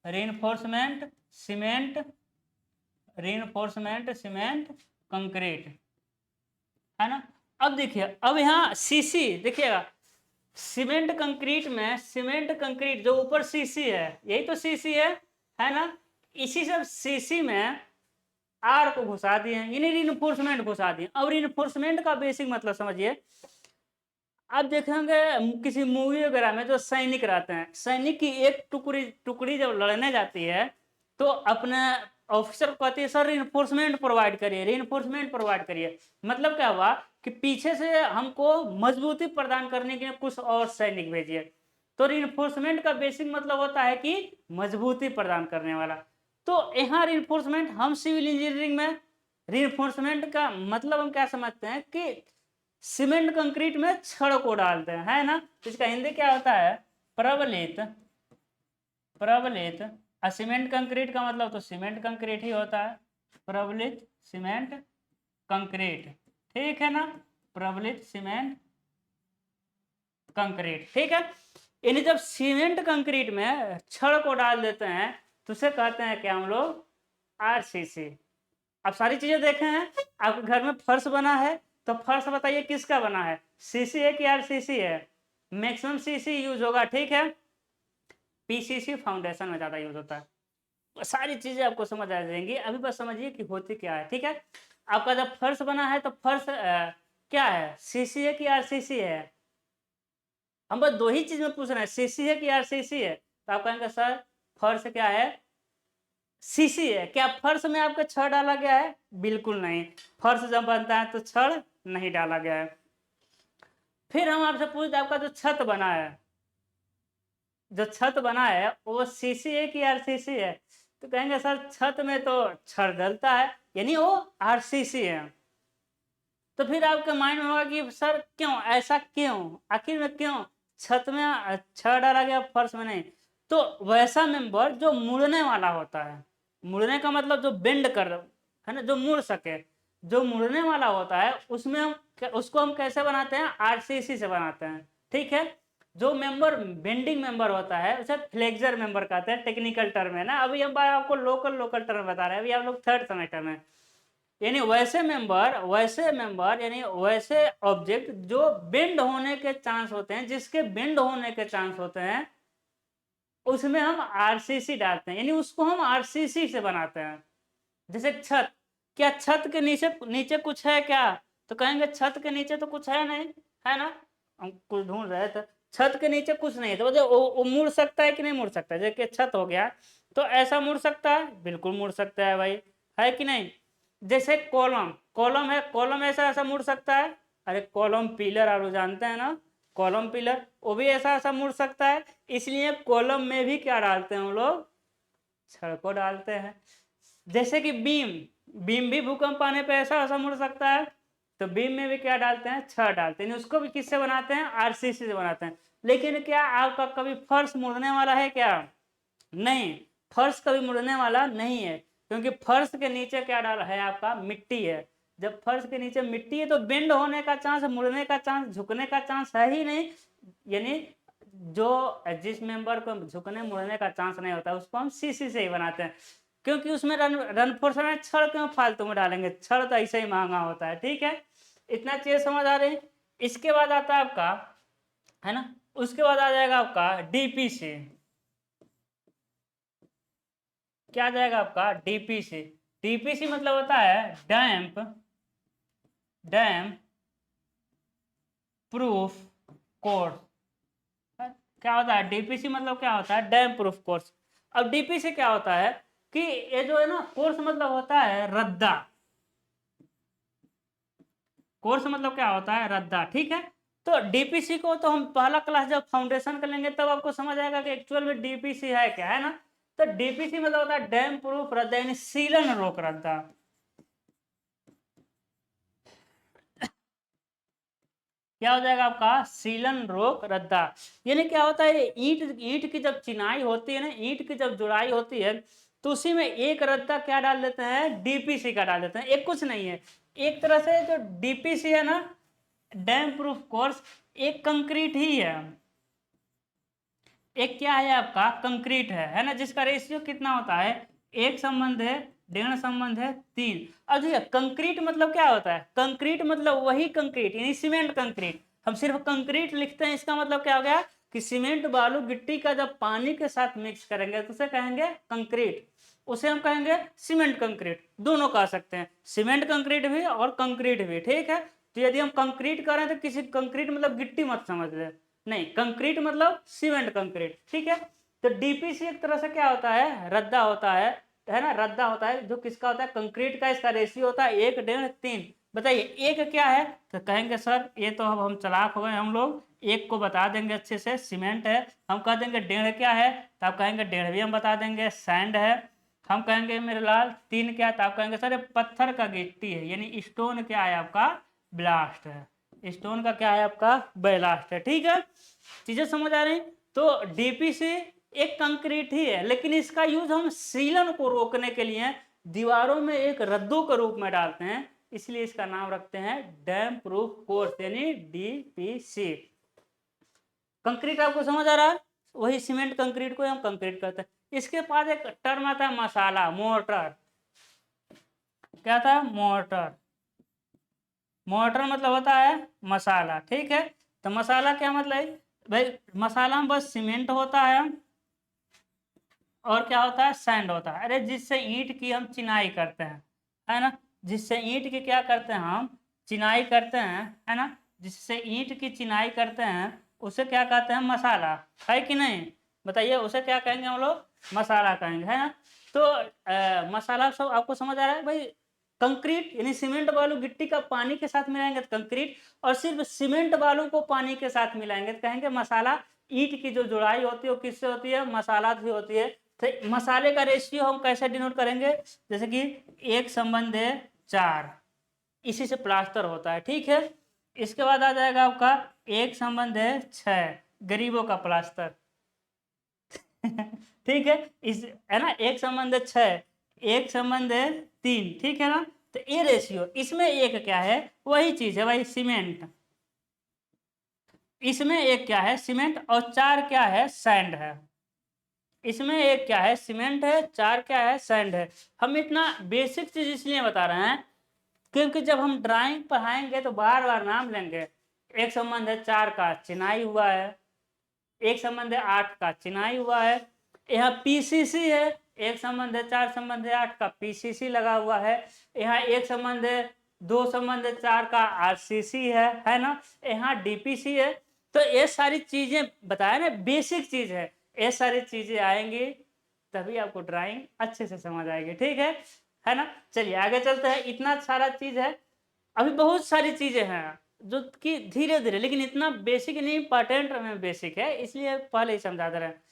reinforcement cement, reinforcement cement concrete, है ना। अब देखिए, अब यहाँ सीसी देखिएगा, सीमेंट कंक्रीट जो ऊपर सीसी है, यही तो सीसी है ना, इसी सब सीसी में आर को घुसा दिए, यानी रिइंफोर्समेंट घुसा दिए। अब रिइंफोर्समेंट का बेसिक मतलब समझिए, आप देखेंगे किसी मूवी वगैरह में जो सैनिक रहते हैं, सैनिक की एक टुकड़ी जब लड़ने जाती है तो अपने ऑफिसर को कहती है सर रिइंफोर्समेंट प्रोवाइड करिए, रिइंफोर्समेंट प्रोवाइड करिए। मतलब क्या हुआ कि पीछे से हमको मजबूती प्रदान करने के लिए कुछ और सैनिक भेजिए। तो रिइंफोर्समेंट का बेसिक मतलब होता है कि मजबूती प्रदान करने वाला। तो यहाँ रिइंफोर्समेंट, हम सिविल इंजीनियरिंग में रिइंफोर्समेंट का मतलब हम क्या समझते हैं कि सीमेंट कंक्रीट में छड़ को डालते हैं, है ना। इसका हिंदी क्या होता है, प्रबलित। सीमेंट कंक्रीट का मतलब तो सीमेंट कंक्रीट ही होता है, प्रबलित सीमेंट कंक्रीट, ठीक है ना, प्रबलित सीमेंट कंक्रीट, ठीक है। यानी जब सीमेंट कंक्रीट में छड़ को डाल देते हैं तो उसे कहते हैं क्या हम लोग, आरसीसी। अब सारी चीजें देखे हैं, आपके घर में फर्श बना है तो फर्श बताइए किसका बना है, सीसी है कि आरसीसी है। मैक्सिमम सीसी यूज होगा, ठीक है, पीसीसी फाउंडेशन में ज्यादा यूज होता है। सारी चीजें आपको समझ आ जाएंगी, अभी बस समझिए कि होती क्या है, ठीक है। आपका जब फर्श बना है तो फर्श क्या है, सीसी है कि आरसीसी है। हम बस दो ही चीज में पूछ रहे हैं, सीसी है कि आरसीसी है। तो आप कहेंगे सर फर्श क्या है, सीसी है। क्या फर्श में आपका छड़ डाला गया है, बिल्कुल नहीं, फर्श जब बनता है तो छड़ नहीं डाला गया है। फिर हम आपसे पूछते आपका जो छत बना है, जो छत बना है वो सीसी है कि आरसीसी है। तो कहेंगे सर छत में तो छड़ डलता है, यानी वो आरसीसी है। तो फिर आपके माइंड में होगा कि सर क्यों ऐसा, क्यों आखिर में क्यों छत में छड़ डाला गया फर्श में नहीं। तो वैसा मेंबर जो मुड़ने वाला होता है, मुड़ने का मतलब जो बेंड कर, है ना, जो मुड़ सके, जो मुड़ने वाला होता है उसमें हम उसको हम कैसे बनाते हैं, आरसीसी से बनाते हैं, ठीक है। जो मेंबर बेंडिंग मेंबर होता है उसे फ्लेक्सर मेंबर कहते हैं, टेक्निकल टर्म है ना। अभी हम आपको लोकल टर्म बता रहे हैं, अभी आप लोग थर्ड सेमेस्टर में। यानी वैसे मेंबर यानी वैसे ऑब्जेक्ट जो बेंड होने के चांस होते हैं, जिसके बेंड होने के चांस होते हैं, उसमें हम आरसीसी डालते हैं, यानी उसको हम आरसीसी से बनाते हैं। जैसे छत, क्या छत के नीचे नीचे कुछ है क्या, तो कहेंगे छत के नीचे तो कुछ है नहीं, है ना, हम कुछ ढूंढ रहे थे, छत के नीचे कुछ नहीं है। तो वो मुड़ सकता है कि नहीं मुड़ सकता है, जैसे छत हो गया तो ऐसा मुड़ सकता है, बिल्कुल मुड़ सकता है भाई, है कि नहीं। जैसे कॉलम, कॉलम है, कॉलम ऐसा ऐसा मुड़ सकता है, अरे कॉलम पिलर आप लोग जानते हैं ना, कॉलम पिलर वो भी ऐसा ऐसा मुड़ सकता है। इसलिए कॉलम में भी क्या डालते हैं हम लोग, छड़ को डालते हैं। जैसे कि बीम, बीम भी भूकंप आने पे ऐसा ऐसा मुड़ सकता है, तो बीम में भी क्या डालते हैं, छड़ डालते हैं। उसको भी किससे बनाते हैं, आरसीसी से बनाते हैं। लेकिन क्या आपका कभी फर्श मुड़ने वाला है क्या, नहीं, फर्श कभी मुड़ने वाला नहीं है, क्योंकि फर्श के नीचे क्या डाला है आपका, मिट्टी है। जब फर्श के नीचे मिट्टी है तो बेंड होने का चांस, मुड़ने का चांस, झुकने का चांस है ही नहीं। यानी जो जिस मेंबर को झुकने मुड़ने का चांस नहीं होता उसको हम सीसी से ही बनाते हैं, क्योंकि उसमें रनफोर्समेंट छड़ क्यों फालतू में डालेंगे, छड़ तो ऐसे ही महंगा होता है, ठीक है। इतना चीज समझ आ रही। इसके बाद आता है आपका, है ना, उसके बाद आ जाएगा आपका डीपीसी। क्या आ जाएगा आपका, डीपीसी। डीपीसी मतलब होता है डैम्प प्रूफ कोर्स। क्या होता है डीपीसी मतलब, क्या होता है, डैम प्रूफ कोर्स। अब डीपीसी क्या होता है कि ये जो है ना, कोर्स मतलब होता है रद्दा, कोर्स मतलब क्या होता है, रद्दा, ठीक है। तो डीपीसी को तो हम पहला क्लास जब फाउंडेशन कर लेंगे तब आपको समझ आएगा कि एक्चुअल में डीपीसी है क्या, है ना। तो डीपीसी मतलब होता है डैम प्रूफ रद्दा, यानी सीलन रोक रद्दा। क्या हो जाएगा आपका, सीलन रोक रद्दा। यानी क्या होता है, ईंट ईंट की जब चिनाई होती है ना, ईंट की जब जुड़ाई होती है तो उसी में एक रद्दा क्या डाल देते हैं, डीपीसी का डाल देते हैं। एक कुछ नहीं है, एक तरह से जो डीपीसी है ना, डैम प्रूफ कोर्स, एक कंक्रीट ही है, एक क्या है आपका, कंक्रीट है ना, जिसका रेशियो कितना होता है, एक संबंध है, डेढ़ संबंध है, तीन। अब देखिए कंक्रीट मतलब क्या होता है, कंक्रीट मतलब वही कंक्रीट यानी सीमेंट कंक्रीट। हम सिर्फ कंक्रीट लिखते हैं, इसका मतलब क्या हो गया कि सीमेंट बालू गिट्टी का जब पानी के साथ मिक्स करेंगे तो उसे कहेंगे कंक्रीट, उसे हम कहेंगे सीमेंट कंक्रीट, दोनों कह सकते हैं, सीमेंट कंक्रीट भी और कंक्रीट भी, ठीक है। तो यदि हम कंक्रीट करें तो किसी कंक्रीट मतलब गिट्टी मत समझ ले, नहीं, कंक्रीट मतलब सीमेंट कंक्रीट, ठीक है। तो डीपीसी एक तरह से क्या होता है, रद्दा होता है ना, रद्दा होता है जो किसका होता है, कंक्रीट का, इसका रेशियो होता है 1:3। बताइए एक क्या है, तो कहेंगे सर ये तो अब हम चालाक हो गए, हम लोग एक को बता देंगे अच्छे से, सीमेंट है, हम कह देंगे 1.5 क्या है, तो आप कहेंगे 1.5 भी हम बता देंगे, सैंड है, हम कहेंगे मेरे लाल 3 क्या, तो आप कहेंगे सर ये पत्थर का गिट्टी है, यानी स्टोन क्या है आपका, ब्लास्ट है, स्टोन का क्या है आपका, ब्लास्ट है, ठीक है। चीजें समझ आ रही, तो डीपीसी एक कंक्रीट ही है, लेकिन इसका यूज हम सीलन को रोकने के लिए दीवारों में एक रद्दों के रूप में डालते हैं, इसलिए इसका नाम रखते हैं डैम प्रूफ कोर्स, यानी डीपीसी। कंक्रीट आपको समझ आ रहा है, वही सीमेंट कंक्रीट को हम कंक्रीट कहते हैं। इसके बाद एक टर्म आता है मसाला, मोर्टर, क्या था, मोर्टर, मोर्टर मतलब होता है मसाला, ठीक है। तो मसाला क्या मतलब है भाई, मसाला में बस सीमेंट होता है और क्या होता है, सैंड होता है, अरे जिससे ईंट की हम चिनाई करते हैं, है ना, जिससे ईंट की क्या करते हैं हम, चिनाई करते हैं, है ना, जिससे ईंट की चिनाई करते हैं उसे क्या कहते हैं, मसाला, है कि नहीं, बताइए उसे क्या कहेंगे हम लोग, मसाला कहेंगे, है ना। तो मसाला सब आपको समझ आ रहा है भाई, कंक्रीट यानी सीमेंट बालू गिट्टी का पानी के साथ मिलाएंगे तो कंक्रीट, और सिर्फ सीमेंट बालू को पानी के साथ मिलाएंगे तो कहेंगे मसाला। ईंट की जो जुड़ाई होती है वो किससे होती है, मसाला से होती है। तो मसाले का रेशियो हम कैसे डिनोट करेंगे, जैसे कि 1:4, इसी से प्लास्टर होता है, ठीक है। इसके बाद आ जाएगा आपका 1:6, गरीबों का प्लास्टर ठीक है, इस है ना, 1:6, 1:3, ठीक है ना। तो ये रेशियो, इसमें एक क्या है, वही चीज है भाई सीमेंट, इसमें एक क्या है सीमेंट, और 4 क्या है, सैंड है, इसमें एक क्या है, सीमेंट है, 4 क्या है, सैंड है। हम इतना बेसिक चीज इसलिए बता रहे हैं क्योंकि जब हम ड्राइंग पढ़ाएंगे तो बार बार नाम लेंगे, 1:4 का चिनाई हुआ है, 1:8 का चिनाई हुआ है, यहाँ पीसीसी है, 1:4:8 का पीसीसी लगा हुआ है, यहाँ 1:2:4 का आरसीसी है ना, यहाँ डीपीसी है। तो ये सारी चीजें बताया ना, बेसिक चीज है, ये सारी चीजें आएंगी तभी आपको ड्राइंग अच्छे से समझ आएगी, ठीक है ना। चलिए आगे चलते हैं, इतना सारा चीज है, अभी बहुत सारी चीजें हैं जो कि धीरे धीरे, लेकिन इतना बेसिक नहीं, इंपॉर्टेंट में बेसिक है, इसलिए पहले ही समझा दे रहे हैं।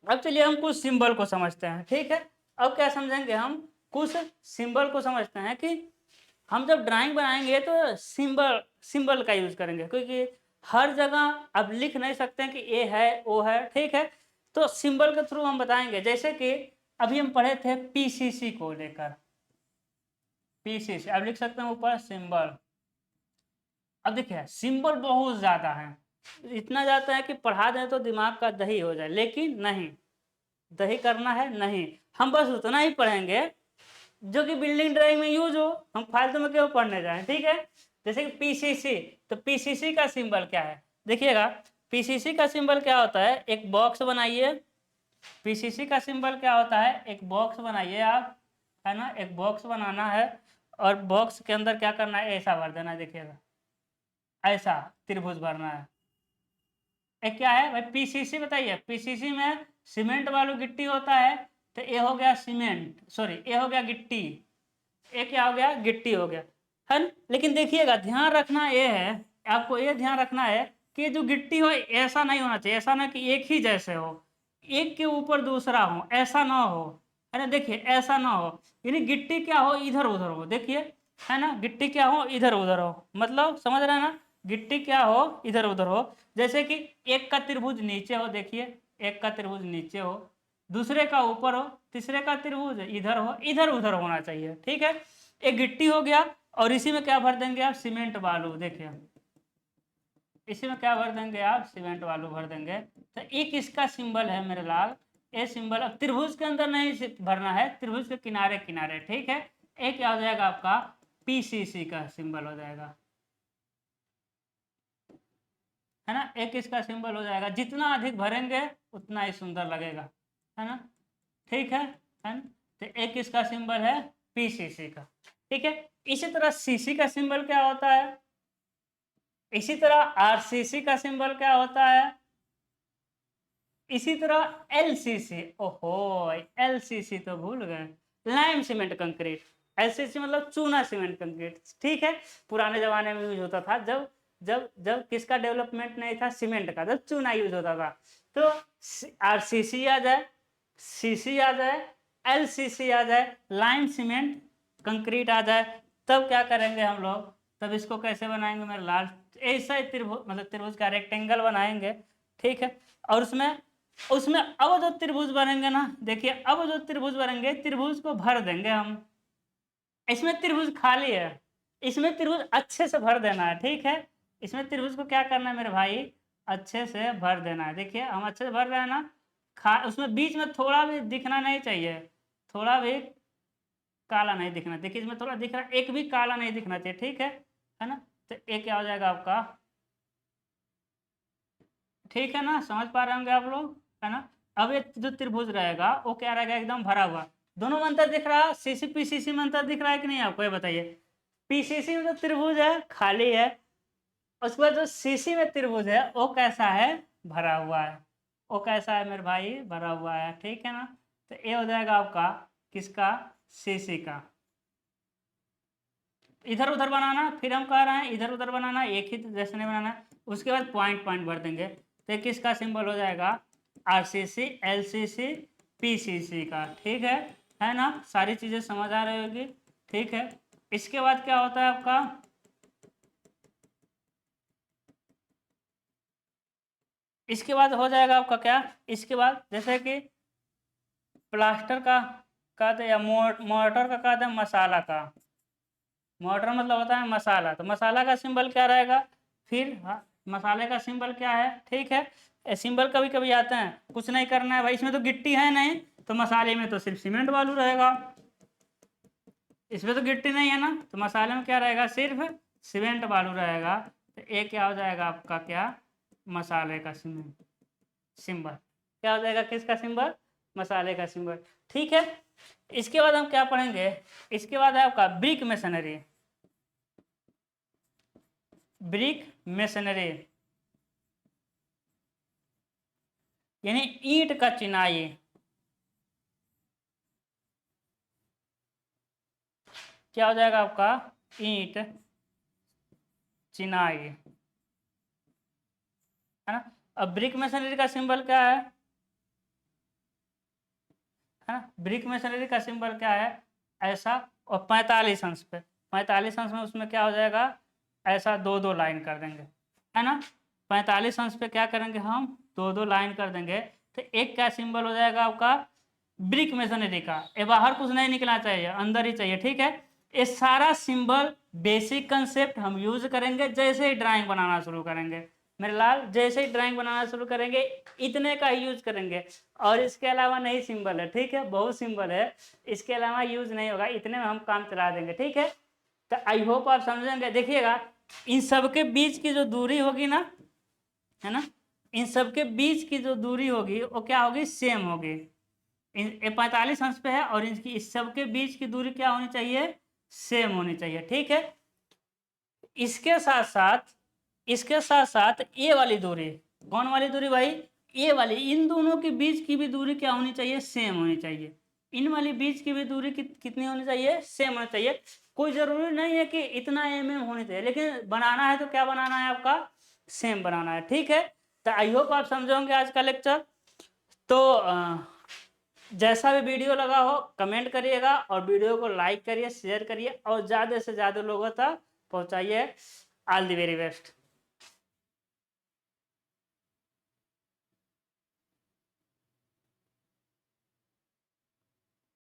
अब चलिए हम कुछ सिंबल को समझते हैं, ठीक है। अब क्या समझेंगे, हम कुछ सिंबल को समझते हैं कि हम जब ड्राइंग बनाएंगे तो सिंबल सिंबल का यूज करेंगे, क्योंकि हर जगह अब लिख नहीं सकते हैं कि ये है वो है, ठीक है। तो सिंबल के थ्रू हम बताएंगे, जैसे कि अभी हम पढ़े थे पीसीसी को लेकर, पीसीसी अब लिख सकते हैं ऊपर सिंबल। अब देखिए सिंबल बहुत ज्यादा है, इतना ज्यादा है कि पढ़ा दें तो दिमाग का दही हो जाए, लेकिन नहीं, दही करना है नहीं, हम बस उतना ही पढ़ेंगे जो कि बिल्डिंग ड्राइंग में यूज हो, हम फालतू में क्यों पढ़ने जाएं, ठीक है। जैसे कि पीसीसी, तो पीसीसी का सिंबल क्या है, देखिएगा, पीसीसी का सिंबल क्या होता है, एक बॉक्स बनाइए, पीसीसी का सिंबल क्या होता है, एक बॉक्स बनाइए आप, है ना, एक बॉक्स बनाना है, और बॉक्स के अंदर क्या करना है, ऐसा भर देना है, देखिएगा ऐसा त्रिभुज भरना है। एक क्या है भाई पीसीसी, बताइए पीसीसी में सीमेंट बालू गिट्टी होता है, तो ये हो गया सीमेंट, सॉरी ये हो गया गिट्टी, ये क्या हो गया, गिट्टी हो गया, है ना। लेकिन देखिएगा ध्यान रखना ये है, आपको ये ध्यान रखना है कि जो गिट्टी हो ऐसा नहीं होना चाहिए, ऐसा ना कि एक ही जैसे हो, एक के ऊपर दूसरा हो, ऐसा ना हो, है ना, देखिए ऐसा ना हो, यानी गिट्टी क्या हो, इधर उधर हो, देखिए, है ना, गिट्टी क्या हो, इधर उधर हो, मतलब समझ रहे हैं ना, गिट्टी क्या हो, इधर उधर हो। जैसे कि एक का त्रिभुज नीचे हो, देखिए एक का त्रिभुज नीचे हो, दूसरे का ऊपर हो, तीसरे का त्रिभुज इधर हो, इधर उधर होना चाहिए, ठीक है। एक गिट्टी हो गया, और इसी में क्या भर देंगे आप, सीमेंट बालू, देखिए इसी में क्या भर देंगे आप, सीमेंट बालू भर देंगे। तो एक इसका सिंबल है मेरे लाल, ये सिंबल, अब त्रिभुज के अंदर नहीं भरना है, त्रिभुज के किनारे किनारे, ठीक है। एक क्या हो जाएगा आपका, पीसीसी का सिंबल हो जाएगा, है ना, एक इसका सिंबल हो जाएगा। जितना अधिक भरेंगे उतना ही सुंदर लगेगा, है ना, ठीक है ना। तो एक इसका सिंबल है पीसीसी का, ठीक है। इसी तरह सीसी का सिंबल क्या होता है, इसी तरह आरसीसी का सिंबल क्या होता है, इसी तरह एलसीसी, ओहो एलसीसी तो भूल गए, लाइम सीमेंट कंक्रीट। एलसीसी मतलब चूना सीमेंट कंक्रीट, ठीक है। पुराने जमाने में यूज होता था, जब जब जब किसका डेवलपमेंट नहीं था, सीमेंट का, जब चूना यूज होता था। तो आरसीसी आ जाए, सीसी आ जाए, एलसीसी आ जाए, लाइम सीमेंट कंक्रीट आ जाए, तब क्या करेंगे हम लोग, तब इसको कैसे बनाएंगे मेरे लाल, ऐसा ही त्रिभुज, मतलब त्रिभुज का रेक्टेंगल बनाएंगे, ठीक है। और उसमें उसमें अब जो त्रिभुज बनेंगे ना, देखिए अब जो त्रिभुज बनेंगे, त्रिभुज को भर देंगे हम। इसमें त्रिभुज खाली है, इसमें त्रिभुज अच्छे से भर देना है, ठीक है। इसमें त्रिभुज को क्या करना है मेरे भाई, अच्छे से भर देना है। देखिए हम अच्छे से भर रहे हैं ना, उसमें बीच में थोड़ा भी दिखना नहीं चाहिए, थोड़ा भी काला नहीं दिखना, देखिए इसमें थोड़ा दिख रहा है, एक भी काला नहीं दिखना चाहिए, ठीक है ना। तो एक क्या हो जाएगा आपका, ठीक है ना, समझ पा रहे होंगे आप लोग, है ना। अब ये जो त्रिभुज रहेगा वो क्या रहेगा, एकदम भरा हुआ। दोनों में अंतर दिख रहा है, सीसी पीसीसी में अंतर दिख रहा है कि नहीं आपको, ये बताइए। पीसीसी में जो त्रिभुज है खाली है, उसके बाद जो सीसी में त्रिभुज है वो कैसा है, भरा हुआ है। वो कैसा है मेरे भाई, भरा हुआ है, ठीक है ना। तो ये हो जाएगा आपका किसका, सीसी का। इधर उधर बनाना, फिर हम कह रहे हैं इधर उधर बनाना, एक ही जैसे नहीं बनाना। उसके बाद पॉइंट पॉइंट भर देंगे, तो किसका सिंबल हो जाएगा, आरसीसी, एलसीसी, पीसीसी का, ठीक है ना। सारी चीजें समझ आ रही होगी, ठीक है। इसके बाद क्या होता है आपका, इसके बाद हो जाएगा आपका क्या, इसके बाद जैसे कि प्लास्टर का कहते हैं, या मोर्टर का कहते हैं, मसाला का, मोर्टर मतलब होता है मसाला, तो मसाला का सिंबल क्या रहेगा, फिर हाँ, मसाले का सिंबल क्या है, ठीक है। सिंबल कभी कभी आते हैं, कुछ नहीं करना है भाई, इसमें तो गिट्टी है नहीं, तो मसाले में तो सिर्फ सीमेंट बालू रहेगा, इसमें तो गिट्टी नहीं है ना, तो मसाले में क्या रहेगा, सिर्फ सीमेंट बालू रहेगा। तो एक क्या हो जाएगा आपका, क्या, मसाले का सिंबल, क्या हो जाएगा, किसका सिंबल, मसाले का सिंबल, ठीक है। इसके बाद हम क्या पढ़ेंगे, इसके बाद है आपका ब्रिक मेसनरी, ब्रिक मेसनरी यानी ईंट का चिनाई, क्या हो जाएगा आपका, ईंट चिनाई, है ना। अब ब्रिक मेसनरी का सिंबल क्या है ना, ब्रिक मेसनरी का सिंबल क्या है, ऐसा, और 45 अंश पे, 45 अंश में उसमें क्या हो जाएगा, ऐसा दो दो लाइन कर देंगे, है ना। 45 अंश पे क्या करेंगे हम, दो दो लाइन कर देंगे। तो एक क्या सिंबल हो जाएगा आपका, ब्रिक मेसनरी का, ये बाहर कुछ नहीं निकलना चाहिए, अंदर ही चाहिए, ठीक है। ये सारा सिंबल बेसिक कंसेप्ट हम यूज करेंगे जैसे ही ड्राइंग बनाना शुरू करेंगे मेरे लाल, जैसे ही ड्राइंग बनाना शुरू करेंगे इतने का ही यूज करेंगे, और इसके अलावा नहीं सिंबल है, ठीक है, बहुत सिंबल है, इसके अलावा यूज नहीं होगा, इतने में हम काम चला देंगे, ठीक है। तो आई होप आप समझेंगे। देखिएगा इन सबके बीच की जो दूरी होगी ना, है ना, इन सबके बीच की जो दूरी होगी वो क्या होगी, सेम होगी। 45 अंश पे है, और इनकी इस सबके बीच की दूरी क्या होनी चाहिए, सेम होनी चाहिए, ठीक है। इसके साथ साथ, इसके साथ साथ ये वाली दूरी, कौन वाली दूरी भाई, ये वाली, इन दोनों के बीच की भी दूरी क्या होनी चाहिए, सेम होनी चाहिए। इन वाली बीच की भी दूरी कितनी होनी चाहिए, सेम होनी चाहिए। कोई जरूरी नहीं है कि इतना mm होनी चाहिए, लेकिन बनाना है तो क्या बनाना है आपका, सेम बनाना है, ठीक है। तो आई होप आप समझोगे आज का लेक्चर। तो जैसा भी वीडियो लगा हो कमेंट करिएगा, और वीडियो को लाइक करिए, शेयर करिए, और ज़्यादा से ज़्यादा लोगों तक पहुँचाइए। All the very best.